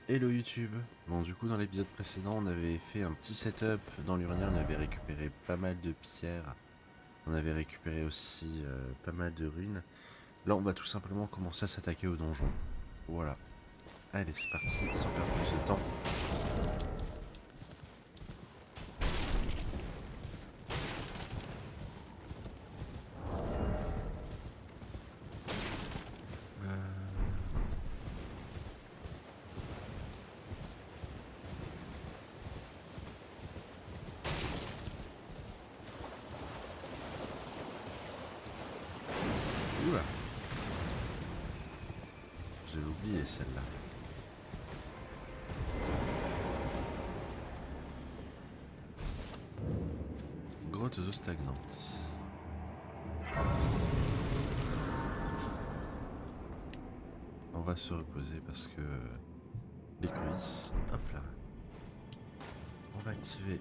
Hello YouTube. Bon, du coup dans l'épisode précédent on avait fait un petit setup dans l'urnier, on avait récupéré pas mal de pierres, on avait récupéré aussi pas mal de runes. Là on va tout simplement commencer à s'attaquer au donjon. Voilà. Allez c'est parti, sans perdre plus de temps. Oula. J'ai oublié celle-là. Grotte aux eaux stagnantes. On va se reposer parce que les cuisses, hop là. On va activer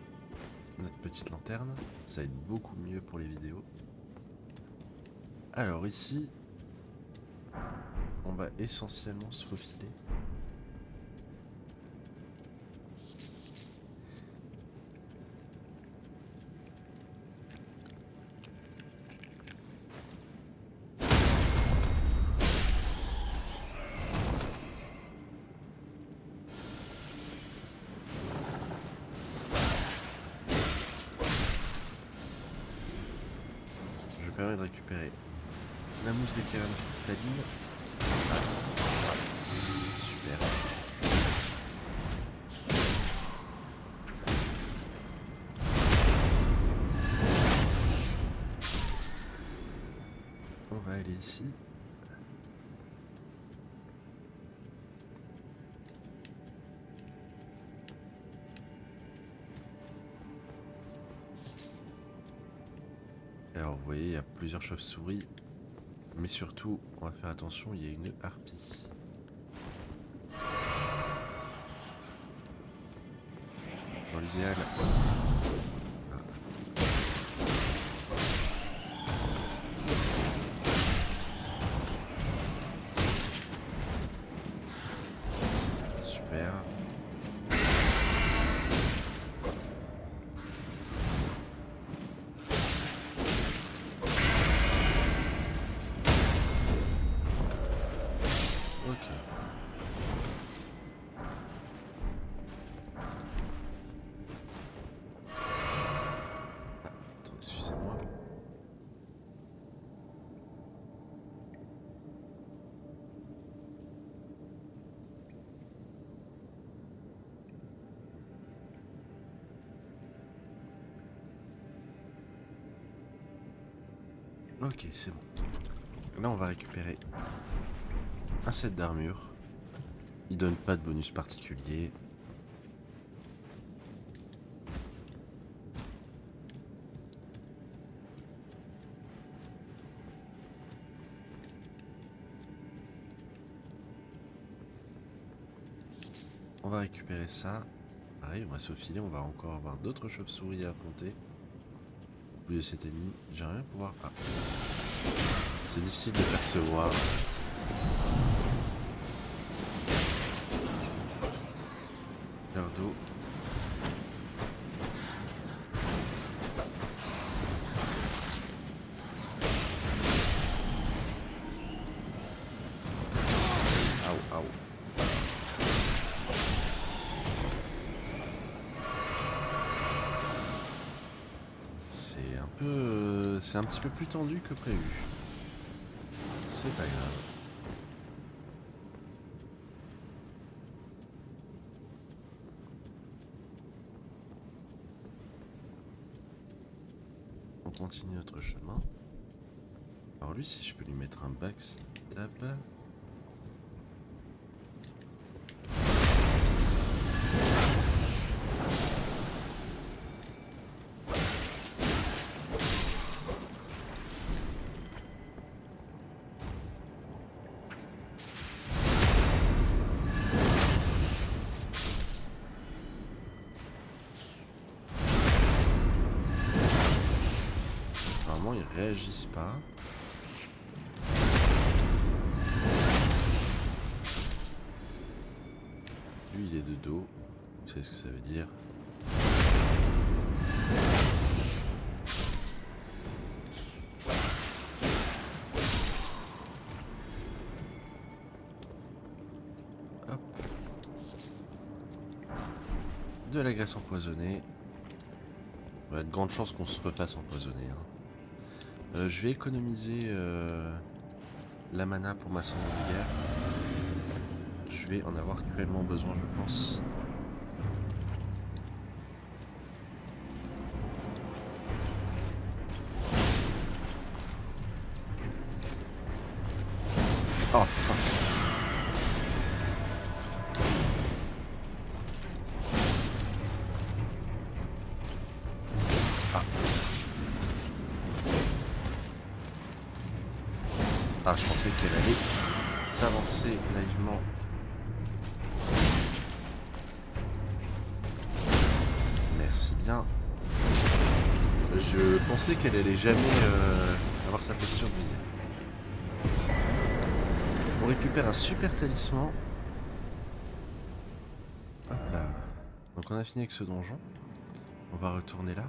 notre petite lanterne, ça va être beaucoup mieux pour les vidéos. Alors ici, on va essentiellement se faufiler. Je permets de récupérer la mousse des cavernes cristallines. Super. On va aller ici. Alors vous voyez, il y a plusieurs chauves-souris. Mais surtout, on va faire attention, il y a une harpie. Dans l'idéal... Super. Ok. Attends, excusez-moi. Ok, c'est bon. Là, on va récupérer un set d'armure. Il donne pas de bonus particulier. On va récupérer ça. Pareil, on va se filer, on va encore avoir d'autres chauves-souris à affronter. Au plus de cet ennemi, j'ai rien à pouvoir... Ah. C'est difficile de percevoir. Leur dos. Au, au. C'est un petit peu plus tendu que prévu. C'est pas grave. On continue notre chemin. Alors lui, si je peux lui mettre un backstab. Normalement, ils réagissent pas. lui il est de dos. Vous savez ce que ça veut dire. Hop. De la graisse empoisonnée. Il y a de grandes chances qu'on se refasse empoisonner. Hein. Je vais économiser la mana pour ma sanglière. Je vais en avoir cruellement besoin, je pense. Oh fuck. Ah, je pensais qu'elle allait s'avancer naïvement. Merci bien. Je pensais qu'elle allait jamais avoir sa posture brisée. On récupère un super talisman. Hop là. Donc on a fini avec ce donjon. On va retourner là.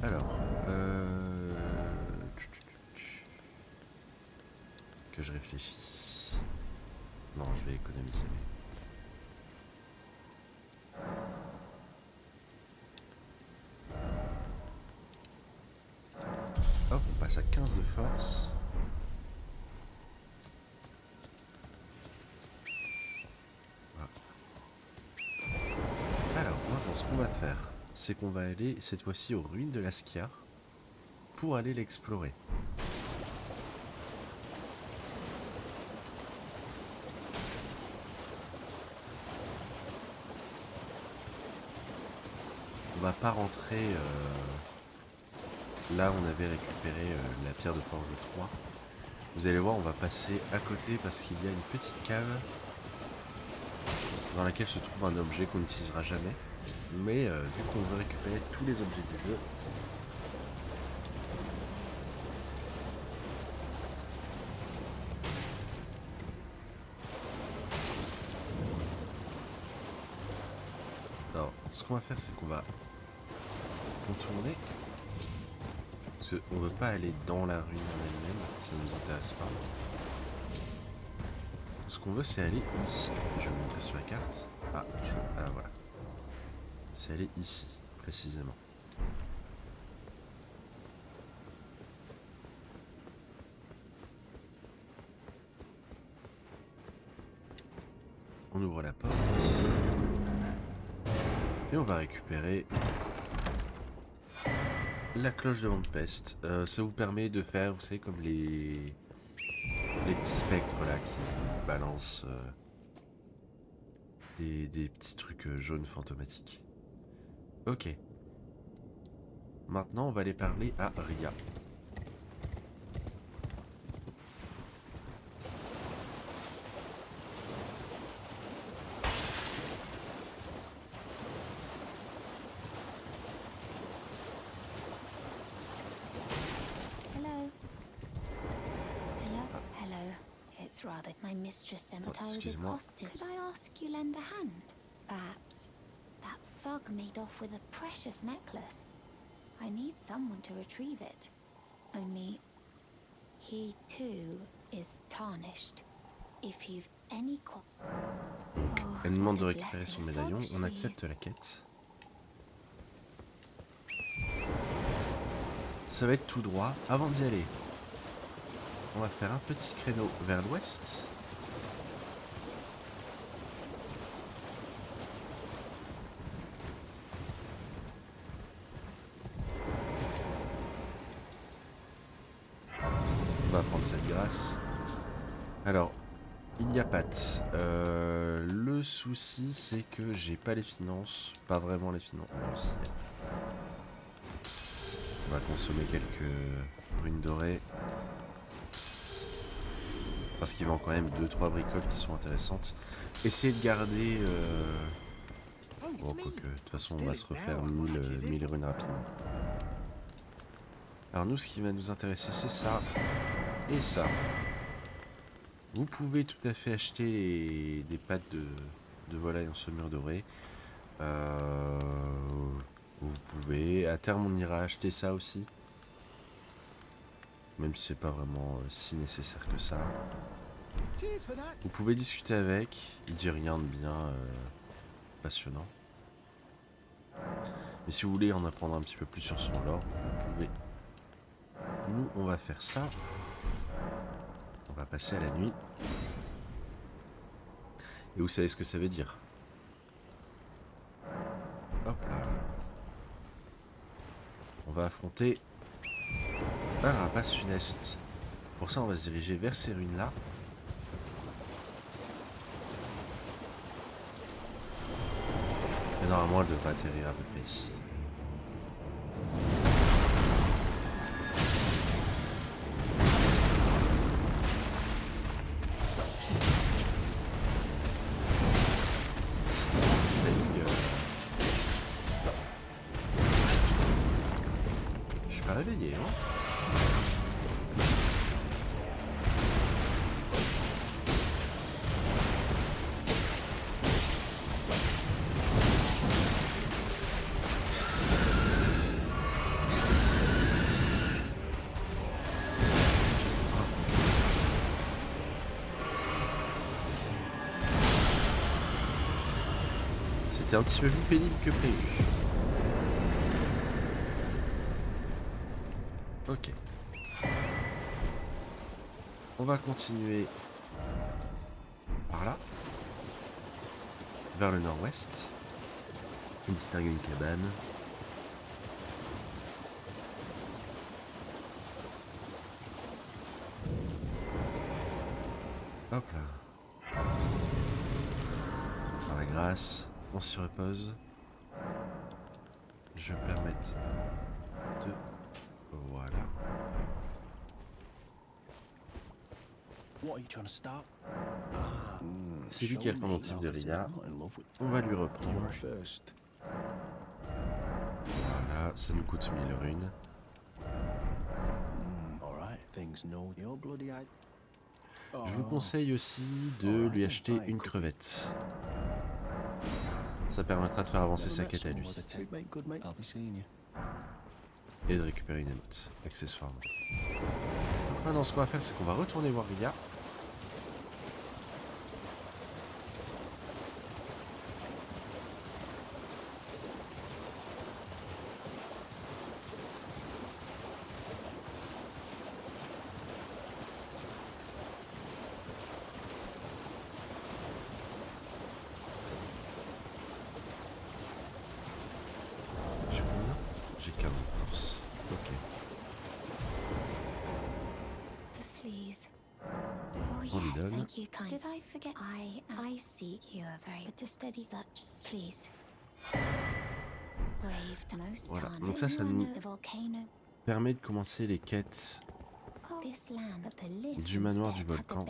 Alors, que je réfléchisse. Non, je vais économiser. Hop, on passe à 15 de force. Voilà. Alors, maintenant, ce qu'on va faire, c'est qu'on va aller cette fois-ci aux ruines de l'Askia pour aller l'explorer. On va pas rentrer là où on avait récupéré la pierre de forge 3. Vous allez voir, on va passer à côté parce qu'il y a une petite cave dans laquelle se trouve un objet qu'on n'utilisera jamais. Mais vu qu'on veut récupérer tous les objets du jeu, alors ce qu'on va faire, c'est qu'on va contourner. Parce qu'on veut pas aller dans la ruine en elle-même, ça nous intéresse pas. Ce qu'on veut, c'est aller ici. Je vais vous montrer sur la carte. Ah, voilà. C'est aller ici, précisément. On ouvre la porte. Et on va récupérer la cloche de Lampest. Ça vous permet de faire, vous savez, comme les petits spectres là qui balancent des petits trucs jaunes fantomatiques. Ok. Maintenant, on va aller parler à Ria. Rather, my mistress Scimitar is exhausted. Could I ask you lend a hand? Perhaps. That thug made off with a precious necklace. I need someone to retrieve it. Only, he too is tarnished. If you've any Elle demande de récupérer son médaillon, on accepte la quête. Ça va être tout droit. Avant d'y aller, on va faire un petit créneau vers l'ouest. On va prendre cette grâce. Alors, il n'y a pas de... le souci, c'est que j'ai pas les finances. Pas vraiment les finances. Bon, si. On va consommer quelques runes dorées. Parce qu'il vend quand même 2-3 bricoles qui sont intéressantes. Essayez de garder Bon, quoique, de toute façon, on va se refaire 1000 runes rapidement. Alors nous, ce qui va nous intéresser, c'est ça et ça. Vous pouvez tout à fait acheter des pattes de volaille en saumure dorée. Vous pouvez, à terme on ira acheter ça aussi. Même si c'est pas vraiment si nécessaire que ça. Vous pouvez discuter avec, il dit rien de bien passionnant. Mais si vous voulez en apprendre un petit peu plus sur son lore, vous pouvez. Nous, on va faire ça. On va passer à la nuit. Et vous savez ce que ça veut dire. Hop là. On va affronter un rapace funeste. Pour ça, on va se diriger vers ces ruines-là. Et normalement, elle devrait atterrir à peu près ici. Je suis pas réveillé, hein. C'était un petit peu plus pénible que prévu. Ok. On va continuer par là. Vers le nord-ouest. On distingue une cabane. Hop là. Par la grâce, on s'y repose. Je vais me permettre de... Voilà. C'est lui qui a le pendentif de Ria. On va lui reprendre. Voilà, ça nous coûte 1000 runes. Je vous conseille aussi de lui acheter une crevette. Ça permettra de faire avancer sa quête à lui. Et de récupérer une émote, accessoirement. Donc maintenant, ce qu'on va faire, c'est qu'on va retourner voir Ria. J'ai 15 de force. Ok. On lui donne. Thank you, kind. Did I forget? I seek you a very to study such please. Brave most Voilà. Donc ça nous permet de commencer les quêtes du manoir du volcan.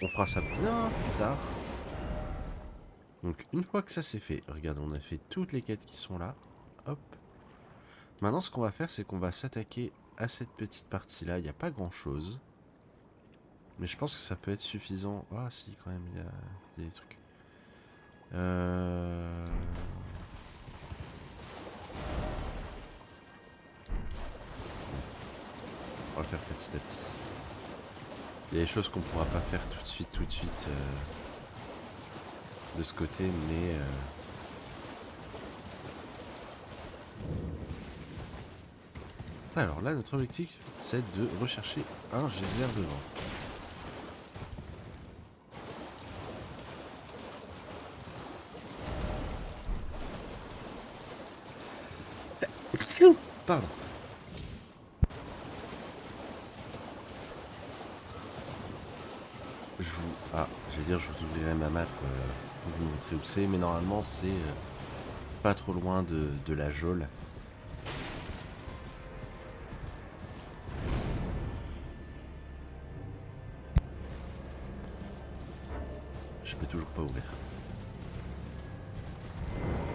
On fera ça bien plus tard. Donc une fois que ça c'est fait, regarde, on a fait toutes les quêtes qui sont là. Hop. Maintenant ce qu'on va faire, c'est qu'on va s'attaquer à cette petite partie là. Il n'y a pas grand chose. Mais je pense que ça peut être suffisant. Ah si, quand même, il y a des trucs. On va faire petit à petit. Il y a des choses qu'on pourra pas faire tout de suite de ce côté, mais alors là, notre objectif, c'est de rechercher un geyser de vent. Pardon. Je vous ouvrirai ma map pour vous montrer où c'est, mais normalement c'est pas trop loin de la geôle. Je peux toujours pas ouvrir.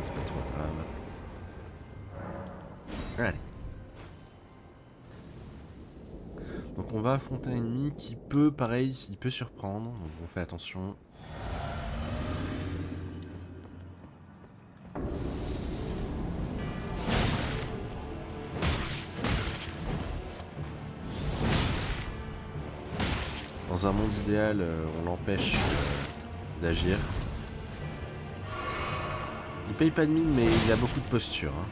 C'est pas trop grave. Allez. Donc on va affronter un ennemi qui peut, pareil, il peut surprendre. Donc on fait attention. Dans un monde idéal, on l'empêche d'agir. Il paye pas de mine, mais il a beaucoup de posture. Hein.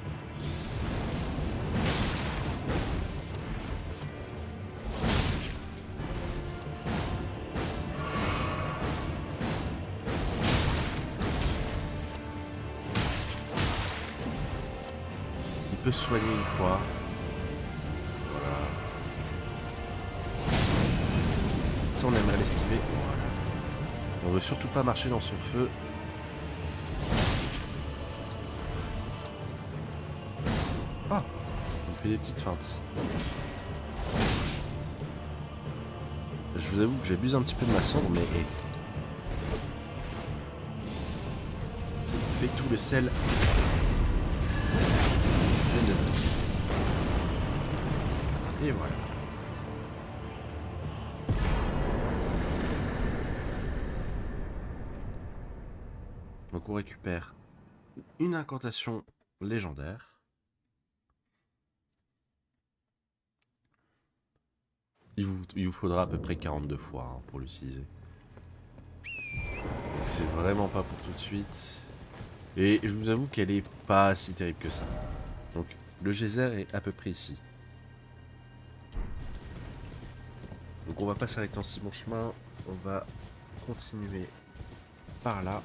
Il peut se soigner une fois. Voilà. Ça, on aimerait l'esquiver. Voilà. On veut surtout pas marcher dans son feu. Ah, on fait des petites feintes. Je vous avoue que j'abuse un petit peu de ma cendre, mais c'est ce qui fait tout le sel. Et voilà. Donc on récupère une incantation légendaire. Il vous faudra à peu près 42 fois hein, pour l'utiliser. Donc c'est vraiment pas pour tout de suite. Et je vous avoue qu'elle est pas si terrible que ça. Donc le geyser est à peu près ici. Donc on va pas s'arrêter en si bon chemin. On va continuer par là.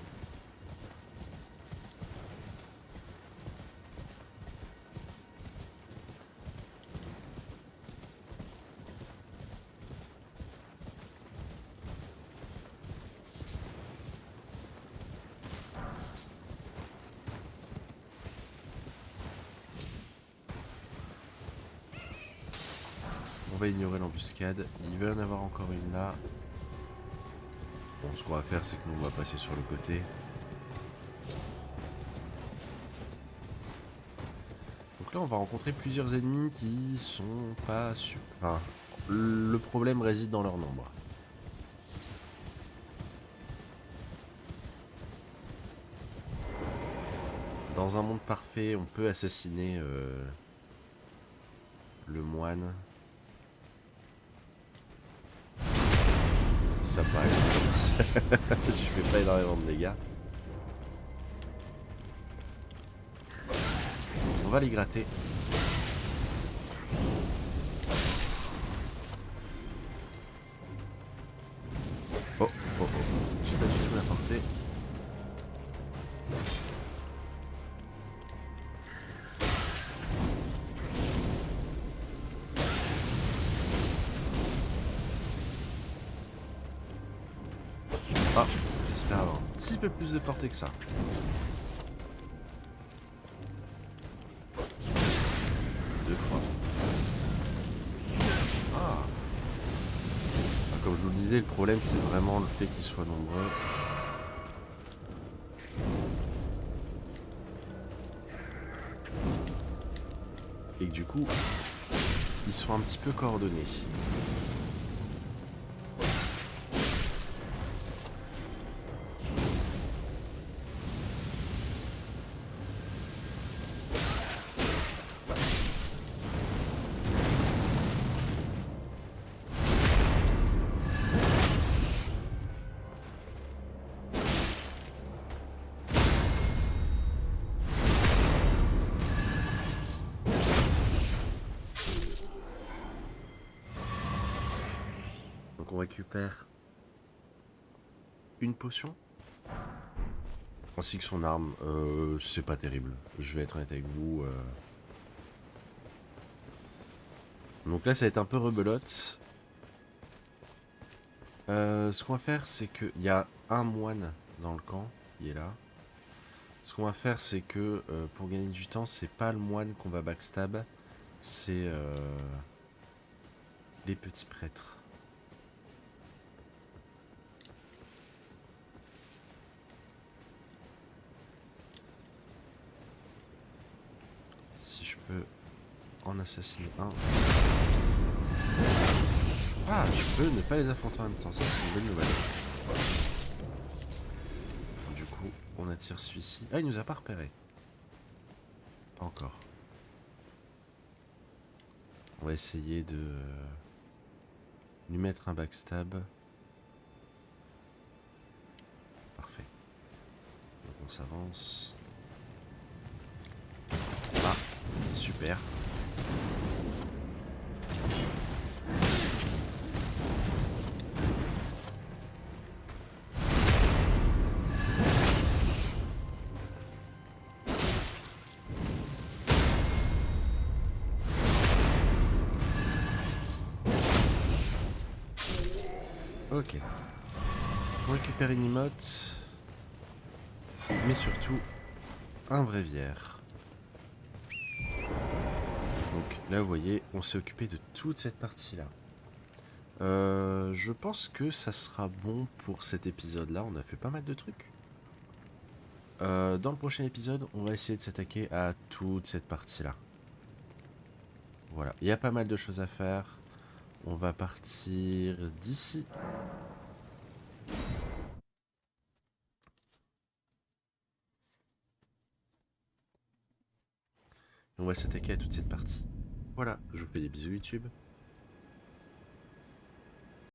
On va ignorer l'embuscade. Il va y en avoir encore une là. Bon, ce qu'on va faire, c'est que nous, on va passer sur le côté. Donc là, on va rencontrer plusieurs ennemis qui sont pas super... Enfin, le problème réside dans leur nombre. Dans un monde parfait, on peut assassiner le moine. Ça paraît. Je fais pas énormément de dégâts. On va les gratter. Oh, oh, oh. J'ai pas du tout la portée. Ah, j'espère avoir un petit peu plus de portée que ça. Deux fois. Ah. Comme je vous le disais, le problème c'est vraiment le fait qu'ils soient nombreux. Et que du coup, ils sont un petit peu coordonnés. Donc on récupère une potion ainsi que son arme. C'est pas terrible, je vais être honnête avec vous. Donc là ça va être un peu rebelote. Ce qu'on va faire c'est qu'il y a un moine dans le camp qui est là. Ce qu'on va faire c'est que pour gagner du temps c'est pas le moine qu'on va backstab, c'est les petits prêtres. peux en assassiner un. Ah, je peux ne pas les affronter en même temps, ça c'est une bonne nouvelle. Du coup, on attire celui-ci. Ah, il nous a pas repéré. Pas encore. On va essayer de lui mettre un backstab. Parfait. Donc on s'avance. Ah, super. Ok. On récupère une emote. Mais surtout, un bréviaire. Donc là, vous voyez, on s'est occupé de toute cette partie-là. Je pense que ça sera bon pour cet épisode-là. On a fait pas mal de trucs. Dans le prochain épisode, on va essayer de s'attaquer à toute cette partie-là. Voilà, il y a pas mal de choses à faire. On va partir d'ici. On va s'attaquer à toute cette partie. Voilà, je vous fais des bisous YouTube.